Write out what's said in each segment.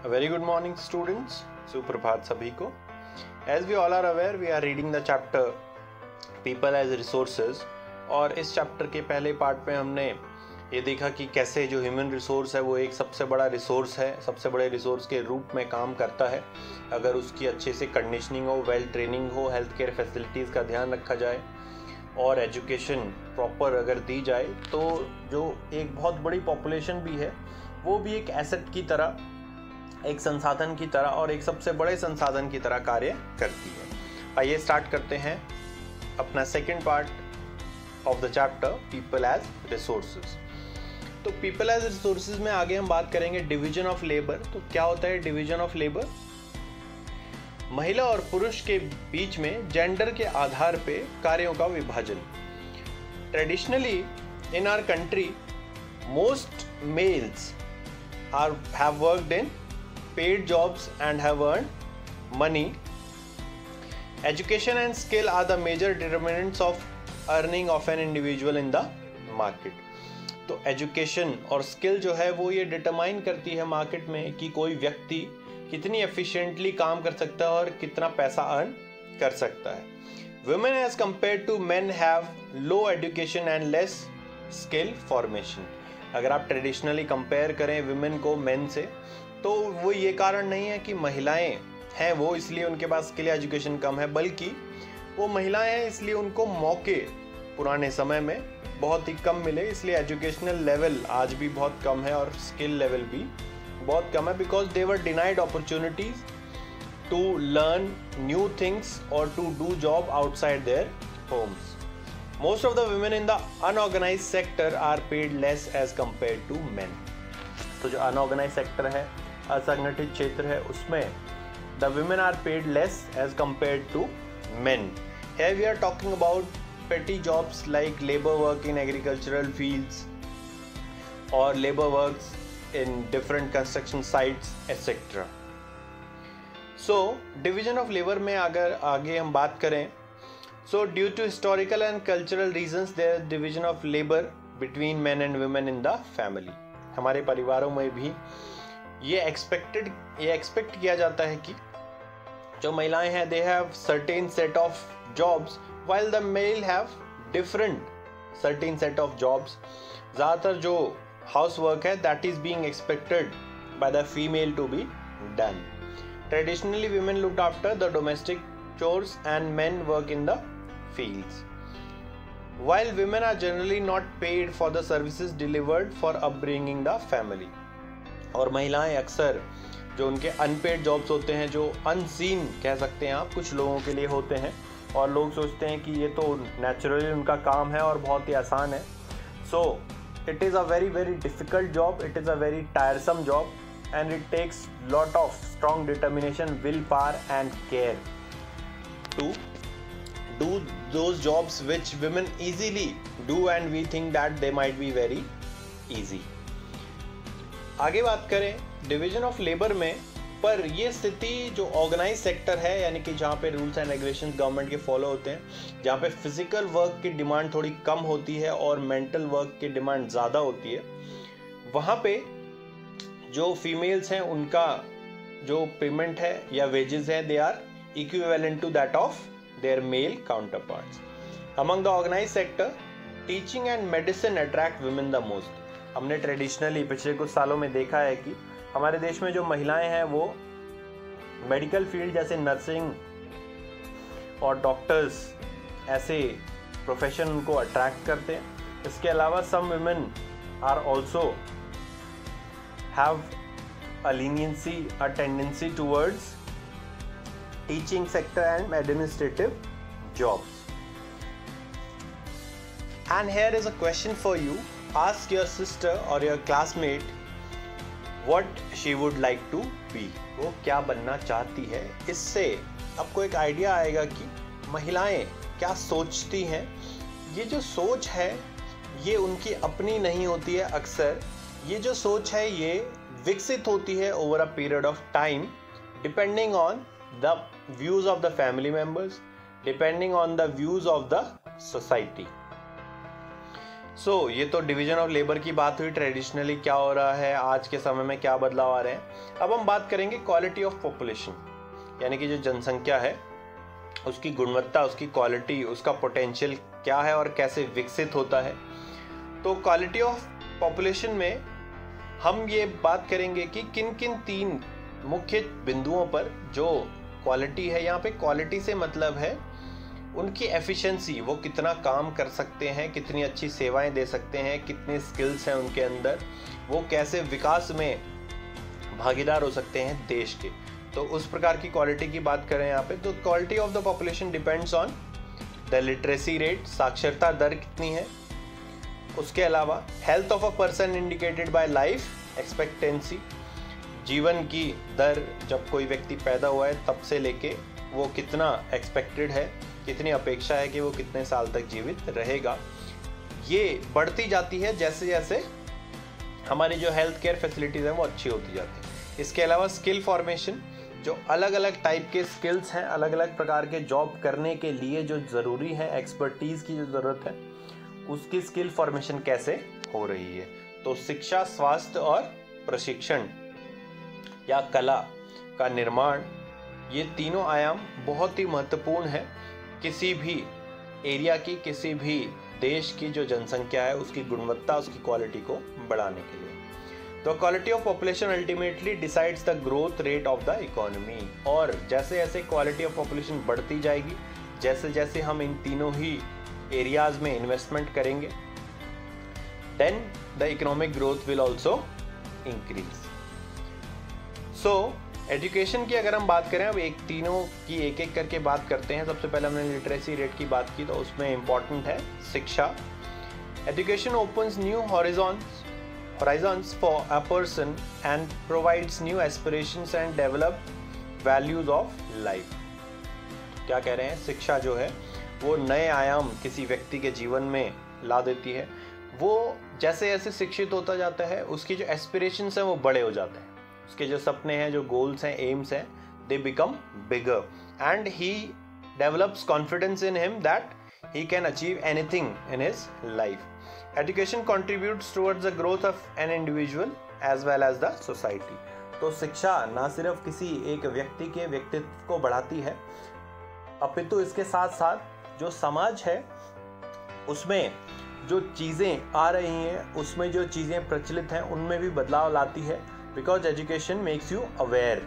Very good morning students, सुप्रभात सभी को। As we all are aware, we are reading the chapter people as resources. और इस chapter के पहले पार्ट में हमने ये देखा कि कैसे जो ह्यूमन रिसोर्स है वो एक सबसे बड़ा रिसोर्स है, सबसे बड़े रिसोर्स के रूप में काम करता है अगर उसकी अच्छे से कंडीशनिंग हो, वेल ट्रेनिंग हो, हेल्थ केयर फैसिलिटीज़ का ध्यान रखा जाए और एजुकेशन प्रॉपर अगर दी जाए तो जो एक बहुत बड़ी पॉपुलेशन भी है वो भी एक एसेट की तरह, एक संसाधन की तरह और एक सबसे बड़े संसाधन की तरह कार्य करती है। आइए स्टार्ट करते हैं अपना second part of the chapter people as resources. तो पीपल एज रिसोर्सेज में आगे हम बात करेंगे डिवीजन ऑफ लेबर। तो क्या होता है डिवीजन ऑफ लेबर? महिला और पुरुष के बीच में जेंडर के आधार पे कार्यों का विभाजन। Traditionally in our country most males have worked in paid jobs and have earned money. Education and skill are the major determinants of earning of an individual in the market. तो education और skill जो है वो ये determine करती है market में कि कोई व्यक्ति कितनी एफिशिएंटली काम कर सकता है और कितना पैसा अर्न कर सकता है। Women as compare to men have low education and less skill formation. अगर आप ट्रेडिशनली कंपेयर करें वुमेन को मेन से तो वो ये कारण नहीं है कि महिलाएं हैं वो इसलिए उनके पास स्किल या एजुकेशन कम है, बल्कि वो महिलाएं हैं इसलिए उनको मौके पुराने समय में बहुत ही कम मिले, इसलिए एजुकेशनल लेवल आज भी बहुत कम है और स्किल लेवल भी बहुत कम है, because they were denied opportunities to learn new things और to do job outside their homes. Most of the women in the unorganized sector are paid less as compared to men. तो जो unorganized sector है, असंगठित क्षेत्र है, उसमें the women are paid less as compared to men. Here we are talking about petty jobs like labor work in agricultural fields or labor works in different construction sites etc. So division of labor में अगर आगे हम बात करें, so due to historical and cultural reasons there is division of labor between men and women in the family. हमारे परिवारों में भी ये एक्सपेक्ट किया जाता है कि जो महिलाएं हैं they have certain set of jobs while the male have different certain set of jobs. ज़्यादातर जो housework है that is being expected by the female to be done. Traditionally women looked after the domestic chores and men work in the fields. While women are generally not paid for the services delivered for upbringing the family. और महिलाएं अक्सर जो उनके unpaid jobs होते हैं, जो unseen कह सकते हैं आप, कुछ लोगों के लिए होते हैं और लोग सोचते हैं कि ये तो नेचुरली उनका काम है और बहुत ही आसान है। So it is a very very difficult job, it is a very टायरसम job and it takes lot of strong determination, willpower and care to do those jobs which women easily do and we think that they might be very easy. आगे बात करें division of labour में, पर ये स्थिति जो organise sector है यानी कि जहाँ पे रूल्स एंड रेगुलेशंस गवर्नमेंट के फॉलो होते हैं, जहाँ पे फिजिकल वर्क की डिमांड थोड़ी कम होती है और मेंटल वर्क की डिमांड ज़्यादा होती है, वहाँ पे जो फीमेल्स हैं उनका जो पेमेंट है या वेजेस है they are equivalent to that of their male counterparts. Among the organised sector teaching and medicine attract women the most. हमने ट्रेडिशनली पिछले कुछ सालों में देखा है कि हमारे देश में जो महिलाएं हैं वो मेडिकल फील्ड जैसे नर्सिंग और डॉक्टर्स ऐसे प्रोफेशन उनको अट्रैक्ट करते हैं। इसके अलावा some women are also have a leniency, a tendency towards teaching sector and administrative jobs. And here is a question for you. Ask your sister or your classmate what she would like to be. वो क्या बनना चाहती है। इससे आपको एक idea आएगा कि महिलाएं क्या सोचती हैं। ये जो सोच है ये उनकी अपनी नहीं होती है, अक्सर ये जो सोच है ये विकसित होती है over a period of time, depending on the views of the family members, depending on the views of the society. ये तो डिवीजन ऑफ लेबर की बात हुई, ट्रेडिशनली क्या हो रहा है, आज के समय में क्या बदलाव आ रहे हैं। अब हम बात करेंगे क्वालिटी ऑफ पॉपुलेशन, यानी कि जो जनसंख्या है उसकी गुणवत्ता, उसकी क्वालिटी, उसका पोटेंशियल क्या है और कैसे विकसित होता है। तो क्वालिटी ऑफ पॉपुलेशन में हम ये बात करेंगे कि किन किन 3 मुख्य बिंदुओं पर जो क्वालिटी है, यहाँ पे क्वालिटी से मतलब है उनकी एफिशिएंसी, वो कितना काम कर सकते हैं, कितनी अच्छी सेवाएं दे सकते हैं, कितने स्किल्स हैं उनके अंदर, वो कैसे विकास में भागीदार हो सकते हैं देश के। तो उस प्रकार की क्वालिटी की बात करें यहाँ पे, तो quality of the population depends on the literacy rate, साक्षरता दर कितनी है। उसके अलावा health of a person indicated by life expectancy, जीवन की दर, जब कोई व्यक्ति पैदा हुआ है तब से लेके वो कितना एक्सपेक्टेड है, कितनी अपेक्षा है कि वो कितने साल तक जीवित रहेगा, ये बढ़ती जाती है जैसे जैसे हमारी जो हेल्थ केयर फैसिलिटीज़ हैं वो अच्छी होती जाती है। इसके अलावा स्किल फॉर्मेशन, जो अलग अलग टाइप के स्किल्स हैं, अलग अलग प्रकार के जॉब करने के लिए जो ज़रूरी है, एक्सपर्टीज़ की जो ज़रूरत है, उसकी स्किल फॉर्मेशन कैसे हो रही है। तो शिक्षा, स्वास्थ्य और प्रशिक्षण या कला का निर्माण, ये तीनों आयाम बहुत ही महत्वपूर्ण है किसी भी एरिया की, किसी भी देश की जो जनसंख्या है उसकी गुणवत्ता, उसकी क्वालिटी को बढ़ाने के लिए। तो quality of population ultimately decides the growth rate of the economy. और जैसे जैसे क्वालिटी ऑफ पॉपुलेशन बढ़ती जाएगी, जैसे जैसे हम इन तीनों ही एरियाज में इन्वेस्टमेंट करेंगे, then the economic growth will also increase. So education की अगर हम बात करें, अब तीनों की एक एक करके बात करते हैं। सबसे पहले हमने लिटरेसी रेट की बात की, तो उसमें इंपॉर्टेंट है शिक्षा। Education opens new horizons for a person and provides new aspirations and develop values of life। क्या कह रहे हैं, शिक्षा जो है वो नए आयाम किसी व्यक्ति के जीवन में ला देती है। वो जैसे जैसे शिक्षित होता जाता है उसकी जो एस्पिरेशंस हैं वो बड़े हो जाते हैं, उसके जो सपने हैं, जो गोल्स हैं, एम्स हैं, they become bigger and he develops confidence in him that he can achieve anything in his life. Education contributes towards the growth of an individual as well as the society। तो शिक्षा ना सिर्फ किसी एक व्यक्ति के व्यक्तित्व को बढ़ाती है, अपितु इसके साथ साथ जो समाज है उसमें जो चीज़ें आ रही हैं, उसमें जो चीज़ें प्रचलित हैं, उनमें भी बदलाव लाती है। Because education makes you aware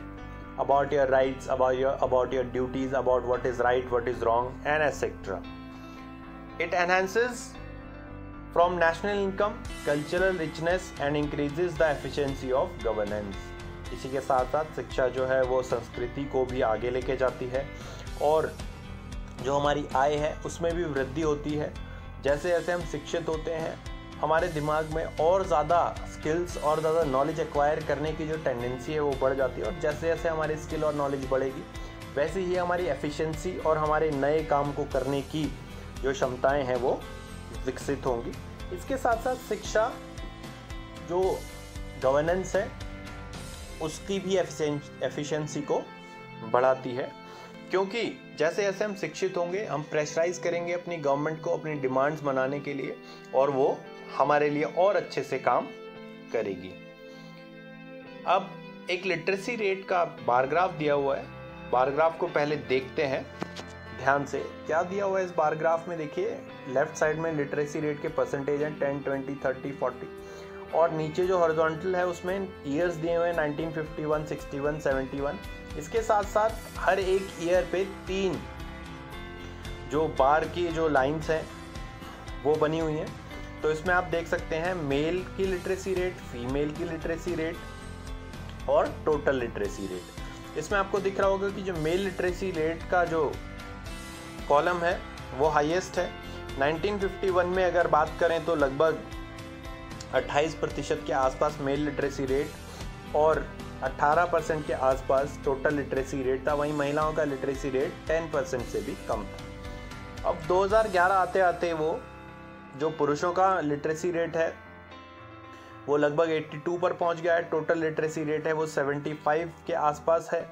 about your rights, about your duties, about what is right, what is wrong, and etc. It enhances from national income, cultural richness and increases the efficiency of governance। इसी के साथ साथ शिक्षा जो है वो संस्कृति को भी आगे लेके जाती है और जो हमारी आय है उसमें भी वृद्धि होती है। जैसे जैसे हम शिक्षित होते हैं हमारे दिमाग में और ज़्यादा स्किल्स और ज़्यादा नॉलेज एक्वायर करने की जो टेंडेंसी है वो बढ़ जाती है, और जैसे जैसे हमारी स्किल और नॉलेज बढ़ेगी वैसे ही हमारी एफिशिएंसी और हमारे नए काम को करने की जो क्षमताएं हैं वो विकसित होंगी। इसके साथ साथ शिक्षा जो गवर्नेंस है उसकी भी एफिशिएंसी को बढ़ाती है, क्योंकि जैसे जैसे हम शिक्षित होंगे हम प्रेशराइज करेंगे अपनी गवर्नमेंट को अपनी डिमांड्स मनाने के लिए और वो हमारे लिए और अच्छे से काम करेगी। अब एक लिटरेसी रेट का बार ग्राफ दिया हुआ है, बार ग्राफ को पहले देखते हैं ध्यान से। क्या दिया हुआ है इस बार ग्राफ में, देखिए लेफ्ट साइड में लिटरेसी रेट के परसेंटेज हैं 10, 20, 30, 40 और नीचे जो हॉरिजॉन्टल है उसमें ईयर्स दिए हुए हैं 1951, 61, 71। इसके साथ साथ हर एक ईयर पे 3 जो बार की जो लाइंस हैं वो बनी हुई हैं। तो इसमें आप देख सकते हैं मेल की लिटरेसी रेट, फीमेल की लिटरेसी रेट और टोटल लिटरेसी रेट। इसमें आपको दिख रहा होगा कि जो मेल लिटरेसी रेट का जो कॉलम है वो हाईएस्ट है। 1951 में अगर बात करें तो लगभग 28% के आसपास मेल लिटरेसी रेट और 18% के आसपास टोटल लिटरेसी रेट था। वहीं महिलाओं का लिटरेसी रेट 10% से भी कम था। अब 2011 आते आते वो जो पुरुषों का लिटरेसी रेट है वो लगभग 82 पर पहुंच गया है। टोटल लिटरेसी रेट है वो 75 के आसपास है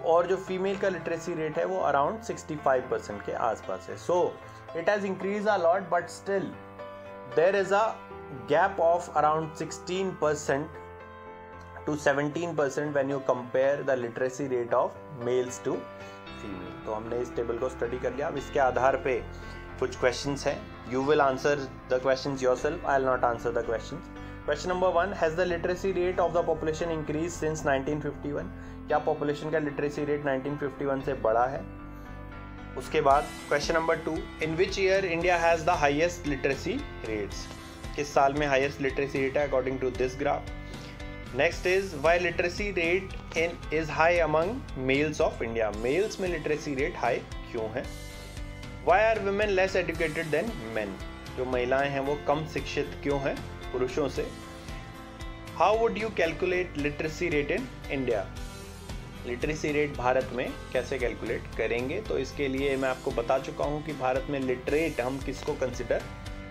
और जो फीमेल का लिटरेसी रेट है वो अराउंड 65% के आसपास है। So it has increase a lot but still there is a gap of around 16% to 17% when you compare the literacy rate of males to female. तो हमने इस टेबल को स्टडी कर लिया. अब इसके आधार पे कुछ क्वेश्चंस हैं. You will answer the questions yourself. I'll not answer the questions. Question number 1, has the literacy rate of the population increased since 1951? क्या population का literacy rate 1951 से बढ़ा है? उसके बाद question number 2, in which year India has the highest literacy rates? किस साल में highest literacy rate है according to this graph? Next is, why literacy rate is high among males of India? Males में literacy rate high क्यों है? Why are women less educated than men? जो महिलाएं हैं वो कम शिक्षित क्यों हैं पुरुषों से? How would you calculate literacy rate in India? Literacy rate Bharat में कैसे कैलकुलेट करेंगे? तो इसके लिए मैं आपको बता चुका हूं कि भारत में लिटरेट हम किसको कंसिडर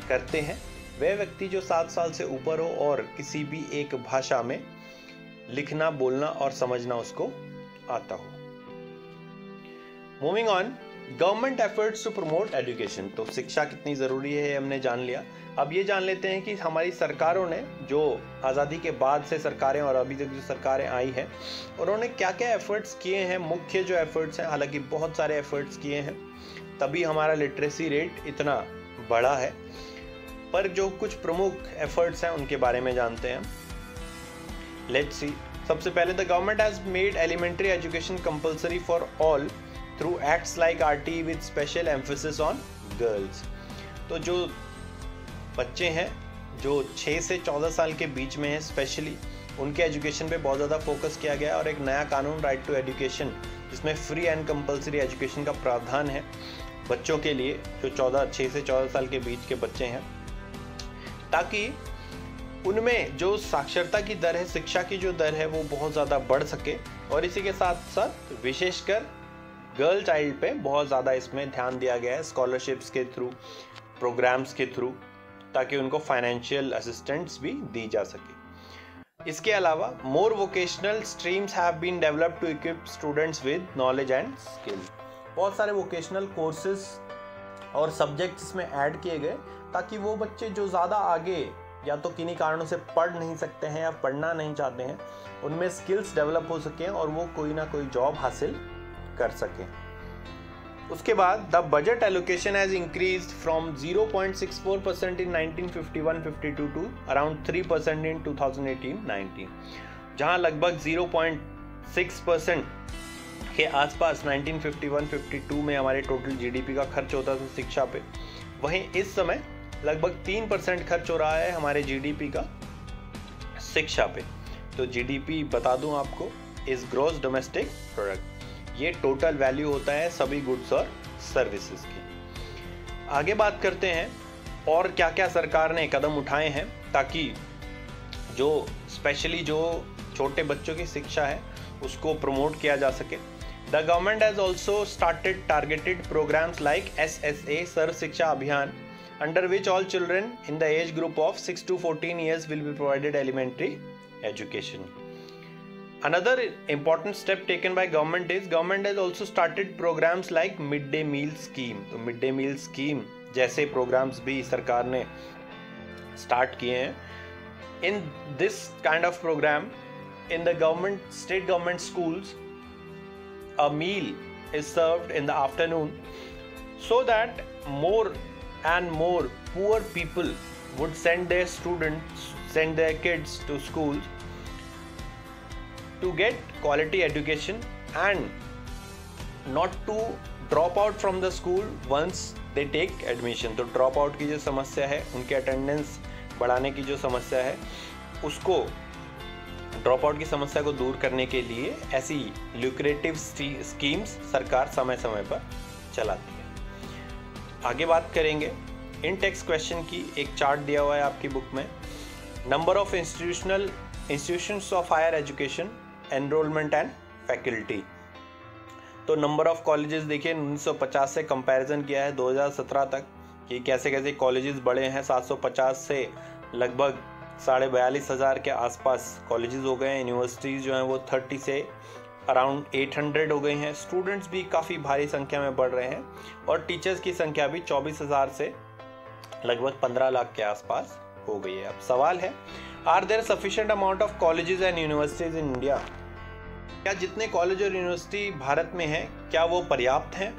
करते हैं? वह व्यक्ति जो 7 साल से ऊपर हो और किसी भी एक भाषा में लिखना, बोलना और समझना उसको आता हो. Moving on, government efforts to promote education. तो शिक्षा कितनी ज़रूरी है हमने जान लिया. अब ये जान लेते हैं कि हमारी सरकारों ने, जो आज़ादी के बाद से सरकारें और अभी तक जो सरकारें आई हैं, उन्होंने क्या क्या एफर्ट्स किए हैं. मुख्य जो एफर्ट्स हैं, हालांकि बहुत सारे एफर्ट्स किए हैं तभी हमारा लिटरेसी रेट इतना बढ़ा है, पर जो कुछ प्रमुख एफर्ट्स हैं उनके बारे में जानते हैं. Let's see. सबसे पहले, the government has made elementary education compulsory for all through acts like RT with special emphasis on girls. तो जो बच्चे हैं जो 6 से 14 साल के बीच में हैं, स्पेशली उनके एजुकेशन पे बहुत ज़्यादा फोकस किया गया है. और एक नया कानून, राइट टू एजुकेशन, जिसमें फ्री एंड कंपल्सरी एजुकेशन का प्रावधान है बच्चों के लिए जो 6 से 14 साल के बीच के बच्चे हैं, ताकि उनमें जो साक्षरता की दर है, शिक्षा की जो दर है, वो बहुत ज़्यादा बढ़ सके. और इसी के साथ साथ विशेषकर गर्ल चाइल्ड पे बहुत ज़्यादा इसमें ध्यान दिया गया है, स्कॉलरशिप्स के थ्रू, प्रोग्राम्स के थ्रू, ताकि उनको फाइनेंशियल असिस्टेंस भी दी जा सके. इसके अलावा more vocational streams have been developed to equip students with knowledge and skill. बहुत सारे वोकेशनल कोर्सेज और सब्जेक्ट्स इसमें ऐड किए गए ताकि वो बच्चे जो ज़्यादा आगे या तो किन्हीं कारणों से पढ़ नहीं सकते हैं या पढ़ना नहीं चाहते हैं, उनमें स्किल्स डेवलप हो सकें और वो कोई ना कोई जॉब हासिल कर सकें. उसके बाद, the budget allocation has increased from 0.64% in 1951-52 to around 3% in 2018-19. जहां लगभग 0.6% के आसपास 1951-52 में हमारे टोटल GDP का खर्च होता था शिक्षा पे, वहीं इस समय लगभग 3% खर्च हो रहा है हमारे GDP का शिक्षा पे. तो GDP बता दूं आपको, इज ग्रॉस डोमेस्टिक प्रोडक्ट. ये टोटल वैल्यू होता है सभी गुड्स और सर्विसेज की. आगे बात करते हैं और क्या क्या सरकार ने कदम उठाए हैं ताकि जो स्पेशली जो छोटे बच्चों की शिक्षा है उसको प्रमोट किया जा सके. The government has also started targeted programmes like SSA, Sarva Shiksha Abhiyan, under which all children in the age group of 6 to 14 years will be provided elementary education. Another important step taken by government has also started programs like midday meal scheme. तो midday meal scheme जैसे programs भी सरकार ने start किए हैं. In this kind of program, in the state government schools, a meal is served in the afternoon so that more and more poor people would send their kids to schools to get quality education and not to drop out from the school once they take admission. तो drop out की जो समस्या है, उनके attendance बढ़ाने की जो समस्या है, उसको ड्रॉप आउट की समस्या को दूर करने के लिए ऐसी ल्यूक्रेटिव स्कीम्स सरकार समय समय पर चलाती है. आगे बात करेंगे इन टेक्स्ट क्वेश्चन की. एक चार्ट दिया हुआ है आपकी बुक में. Number of institutions of higher education, enrolment and faculty. तो नंबर ऑफ कॉलेजेस देखिए 1950 से कंपैरिजन किया है 2017 तक कि कैसे कैसे कॉलेजेस बढ़े हैं. 750 से लगभग 42,500 के आसपास कॉलेजेस हो गए हैं. यूनिवर्सिटीज़ जो हैं वो 30 से अराउंड 800 हो गई हैं. स्टूडेंट्स भी काफ़ी भारी संख्या में बढ़ रहे हैं और टीचर्स की संख्या भी 24,000 से लगभग 15 लाख के आसपास हो गई है। अब सवाल है, are there sufficient amount of colleges and universities in India? क्या जितने कॉलेज और यूनिवर्सिटी भारत में हैं क्या वो पर्याप्त हैं?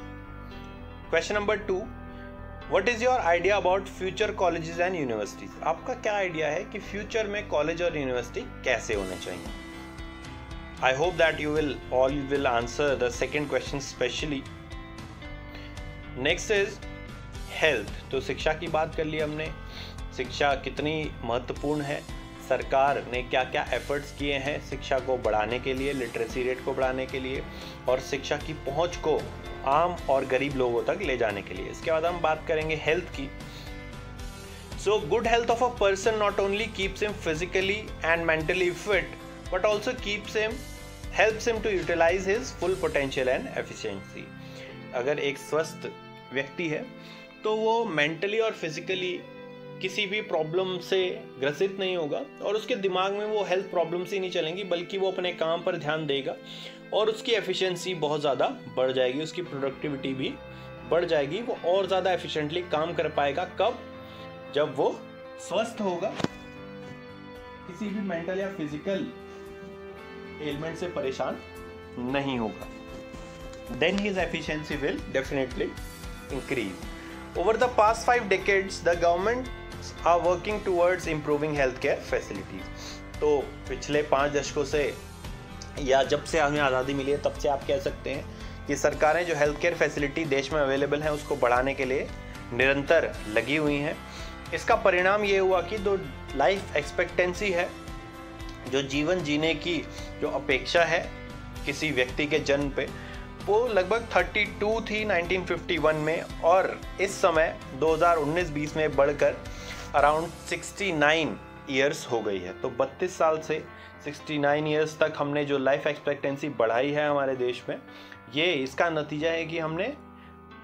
Question number 2, what is your idea about future colleges and universities? आपका क्या आइडिया है कि फ्यूचर में कॉलेज और यूनिवर्सिटी कैसे होने चाहिए? I hope that you will answer the second question specially. Next is health. तो शिक्षा की बात कर ली हमने, शिक्षा कितनी महत्वपूर्ण है, सरकार ने क्या क्या एफर्ट्स किए हैं शिक्षा को बढ़ाने के लिए, लिटरेसी रेट को बढ़ाने के लिए और शिक्षा की पहुंच को आम और गरीब लोगों तक ले जाने के लिए। इसके बाद हम बात करेंगे हेल्थ की। So good health of a person not only keeps him physically and mentally fit but also helps him to utilise his full potential and efficiency. अगर एक स्वस्थ व्यक्ति है तो वो मेंटली और फिजिकली किसी भी प्रॉब्लम से ग्रसित नहीं होगा और उसके दिमाग में वो हेल्थ प्रॉब्लम्स ही नहीं चलेंगी, बल्कि वो अपने काम पर ध्यान देगा और उसकी एफिशिएंसी बहुत ज़्यादा बढ़ जाएगी, उसकी प्रोडक्टिविटी भी बढ़ जाएगी, वो और ज़्यादा एफिशिएंटली काम कर पाएगा। कब? जब वो स्वस्थ होगा, किसी भी मेंटल या फिजिकल एलिमेंट से परेशान नहीं होगा, then his efficiency will definitely increase. Over the past 5 decades, the governments are working towards improving healthcare facilities. तो पिछले 5 दशकों से या जब से हमें आज़ादी मिली है तब से आप कह सकते हैं कि सरकारें जो हेल्थ केयर फैसिलिटी देश में अवेलेबल हैं उसको बढ़ाने के लिए निरंतर लगी हुई हैं। इसका परिणाम ये हुआ कि जो लाइफ एक्सपेक्टेंसी है, जो जीवन जीने की जो अपेक्षा है किसी व्यक्ति के जन्म पे, वो लगभग 32 थी 1951 में और इस समय 2019-20 में बढ़कर अराउंड 69 ईयर्स हो गई है। तो 32 साल से 69 ईयर्स तक हमने जो लाइफ एक्सपेक्टेंसी बढ़ाई है हमारे देश में, ये इसका नतीजा है कि हमने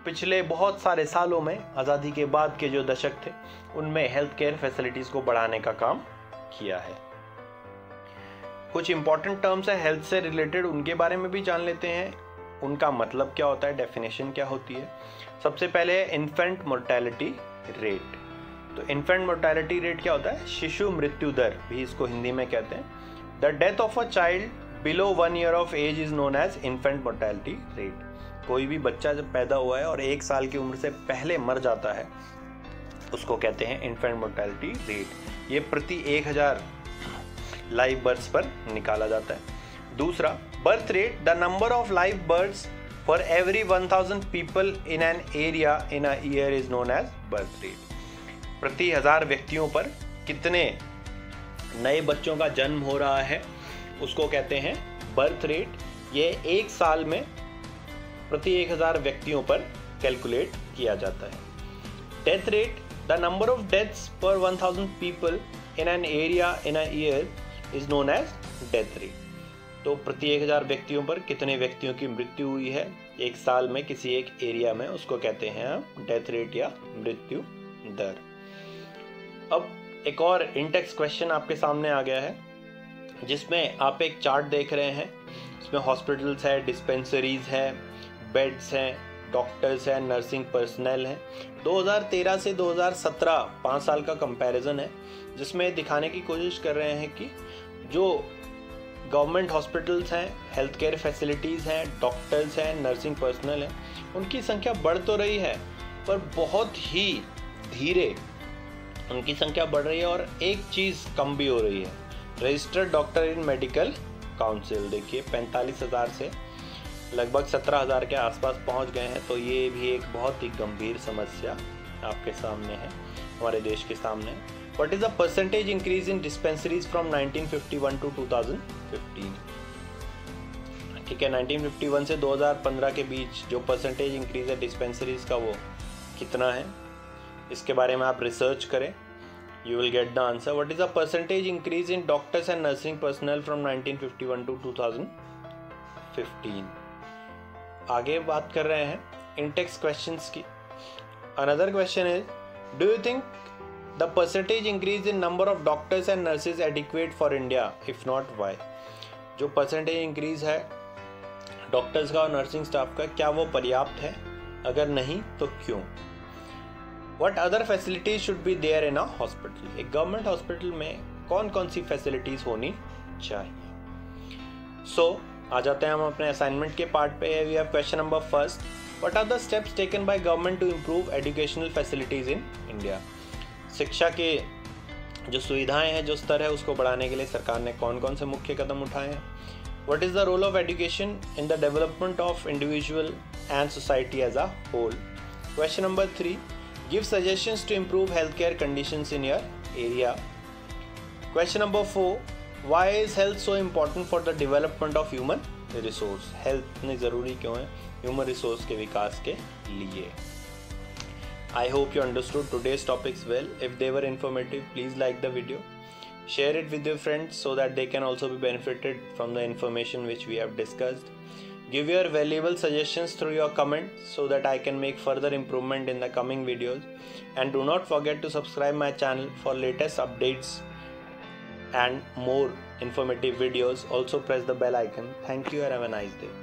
पिछले बहुत सारे सालों में, आज़ादी के बाद के जो दशक थे उनमें हेल्थ केयर फैसिलिटीज़ को बढ़ाने का काम किया है। कुछ इंपॉर्टेंट टर्म्स है हेल्थ से रिलेटेड, उनके बारे में भी जान लेते हैं। उनका मतलब क्या होता है, डेफिनेशन क्या होती है। सबसे पहले है इन्फेंट मोर्टेलिटी रेट। तो इन्फेंट मोर्टेलिटी रेट क्या होता है? शिशु मृत्यु दर भी इसको हिंदी में कहते हैं। The death of a child below 1 year of age is known as infant mortality rate. कोई भी बच्चा जब पैदा हुआ है और 1 साल की उम्र से पहले मर जाता है उसको कहते हैं इन्फेंट मोर्टेलिटी रेट। ये प्रति 1000 लाइव बर्थ्स पर निकाला जाता है। दूसरा, birth rate, the number of live births for every 1000 people in an area in a year is known as birth rate. प्रति 1000 व्यक्तियों पर कितने नए बच्चों का जन्म हो रहा है उसको कहते हैं बर्थ रेट। ये 1 साल में प्रति 1000 व्यक्तियों पर कैलकुलेट किया जाता है। Death rate, the number of deaths per 1000 people in an area in a year is known as death rate. तो प्रति 1000 व्यक्तियों पर कितने व्यक्तियों की मृत्यु हुई है 1 साल में किसी एक एरिया में, उसको कहते हैं डेथ रेट या मृत्यु दर। अब एक और इंटेक्स क्वेश्चन आपके सामने आ गया है जिसमें आप एक चार्ट देख रहे हैं। इसमें हॉस्पिटल्स है, डिस्पेंसरीज है, बेड्स हैं, डॉक्टर्स हैं, नर्सिंग पर्सनल हैं। 2013 से 2017 5 साल का कंपैरिजन है जिसमें दिखाने की कोशिश कर रहे हैं कि जो गवर्नमेंट हॉस्पिटल्स हैं, हेल्थ केयर फैसिलिटीज़ हैं, डॉक्टर्स हैं, नर्सिंग पर्सनल हैं, उनकी संख्या बढ़ तो रही है पर बहुत ही धीरे उनकी संख्या बढ़ रही है और एक चीज़ कम भी हो रही है, रजिस्टर्ड डॉक्टर इन मेडिकल काउंसिल। देखिए 45,000 से लगभग 17,000 के आसपास पहुंच गए हैं। तो ये भी एक बहुत ही गंभीर समस्या आपके सामने है, हमारे देश के सामने। What is the percentage increase in dispensaries from 1951 to 2015? ठीक है, 1951 से 2015 के बीच जो परसेंटेज इंक्रीज है डिस्पेंसरीज का वो कितना है, इसके बारे में आप रिसर्च करें, you will get the answer. What is the percentage increase in doctors and nursing personnel from 1951 to 2015? आगे बात कर रहे हैं इंटेक्स क्वेश्चंस की। Another question is, do you think the percentage increase in number of doctors and nurses adequate for India? If not, why? जो percentage increase है doctors का और नर्सिंग स्टाफ का, क्या वो पर्याप्त है? अगर नहीं तो क्यों? What other facilities should be there in a hospital? एक गवर्नमेंट हॉस्पिटल में कौन कौन सी फैसिलिटीज होनी चाहिए? सो आ जाते हैं हम अपने असाइनमेंट के पार्ट पे. We have question number first. What are the steps taken by government to improve educational facilities in India? शिक्षा के जो सुविधाएं हैं, जो स्तर है, उसको बढ़ाने के लिए सरकार ने कौन कौन से मुख्य कदम उठाए हैं? What is the role of education in the development of individual and society as a whole? Question number 3. Give suggestions to improve health care conditions in your area. Question number 4. Why is health so important for the development of human resource? Health इतनी ज़रूरी क्यों है human resource के विकास के लिए? I hope you understood today's topics well. If they were informative, please like the video. Share it with your friends so that they can also be benefited from the information which we have discussed. Give your valuable suggestions through your comments so that I can make further improvement in the coming videos. And do not forget to subscribe my channel for latest updates and more informative videos. Also press the bell icon. Thank you and have a nice day.